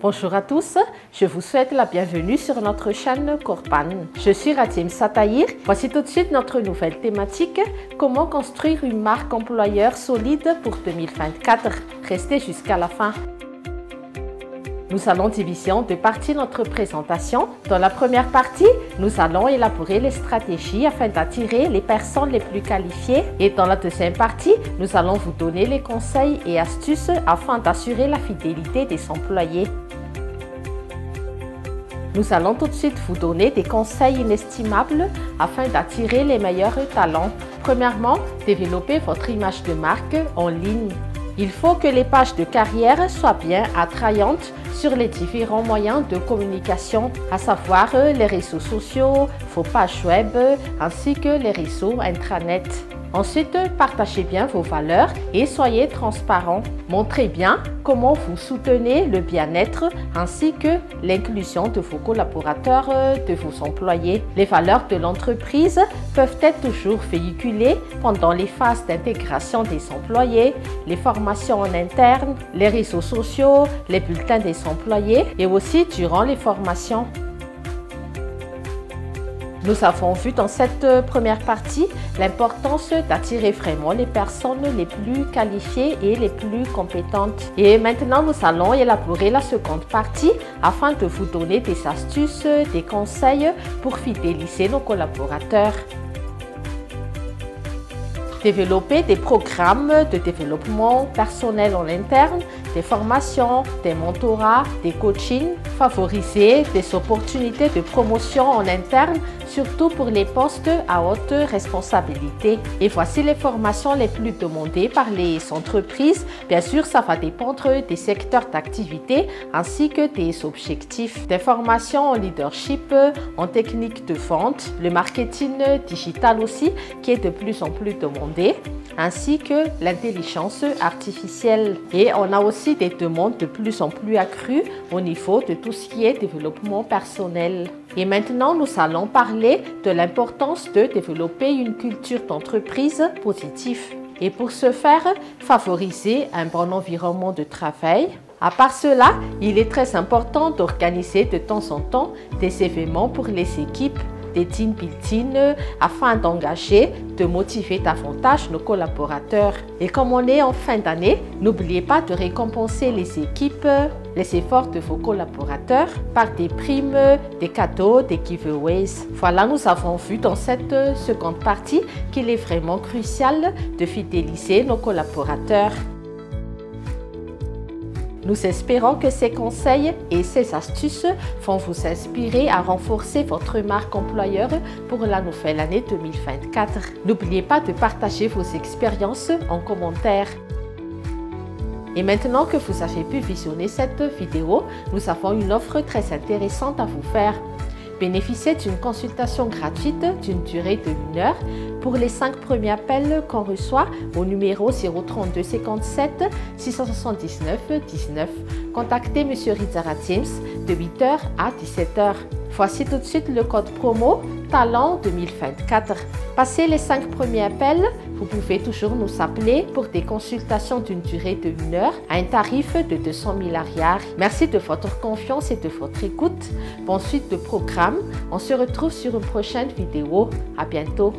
Bonjour à tous, je vous souhaite la bienvenue sur notre chaîne Corpan. Je suis Ratim Satahir. Voici tout de suite notre nouvelle thématique, comment construire une marque employeur solide pour 2024. Restez jusqu'à la fin. Nous allons diviser en deux parties notre présentation. Dans la première partie, nous allons élaborer les stratégies afin d'attirer les personnes les plus qualifiées. Et dans la deuxième partie, nous allons vous donner les conseils et astuces afin d'assurer la fidélité des employés. Nous allons tout de suite vous donner des conseils inestimables afin d'attirer les meilleurs talents. Premièrement, développez votre image de marque en ligne. Il faut que les pages de carrière soient bien attrayantes sur les différents moyens de communication, à savoir les réseaux sociaux, vos pages web ainsi que les réseaux intranet. Ensuite, partagez bien vos valeurs et soyez transparent. Montrez bien comment vous soutenez le bien-être ainsi que l'inclusion de vos collaborateurs, de vos employés. Les valeurs de l'entreprise peuvent être toujours véhiculées pendant les phases d'intégration des employés, les formations en interne, les réseaux sociaux, les bulletins des employés et aussi durant les formations. Nous avons vu dans cette première partie l'importance d'attirer vraiment les personnes les plus qualifiées et les plus compétentes. Et maintenant, nous allons élaborer la seconde partie afin de vous donner des astuces, des conseils pour fidéliser nos collaborateurs. Développer des programmes de développement personnel en interne, des formations, des mentorats, des coachings, favoriser des opportunités de promotion en interne, surtout pour les postes à haute responsabilité. Et voici les formations les plus demandées par les entreprises. Bien sûr, ça va dépendre des secteurs d'activité ainsi que des objectifs. Des formations en leadership, en technique de vente, le marketing digital aussi, qui est de plus en plus demandé, ainsi que l'intelligence artificielle. Et on a aussi des demandes de plus en plus accrues au niveau de tout ce qui est développement personnel. Et maintenant, nous allons parler de l'importance de développer une culture d'entreprise positive. Et pour ce faire, favoriser un bon environnement de travail. À part cela, il est très important d'organiser de temps en temps des événements pour les équipes, des team building afin d'engager, de motiver davantage nos collaborateurs. Et comme on est en fin d'année, n'oubliez pas de récompenser les équipes, les efforts de vos collaborateurs par des primes, des cadeaux, des giveaways. Voilà, nous avons vu dans cette seconde partie qu'il est vraiment crucial de fidéliser nos collaborateurs. Nous espérons que ces conseils et ces astuces vont vous inspirer à renforcer votre marque employeur pour la nouvelle année 2024. N'oubliez pas de partager vos expériences en commentaire. Et maintenant que vous avez pu visionner cette vidéo, nous avons une offre très intéressante à vous faire. Bénéficiez d'une consultation gratuite d'une durée de 1 heure pour les 5 premiers appels qu'on reçoit au numéro 032 57 679 19. Contactez M. Rizara James de 8h à 17h. Voici tout de suite le code promo Talent 2024. Passez les 5 premiers appels, vous pouvez toujours nous appeler pour des consultations d'une durée de 1 heure à un tarif de 200 000 arrières. Merci de votre confiance et de votre écoute. Bonne suite de programme. On se retrouve sur une prochaine vidéo. À bientôt.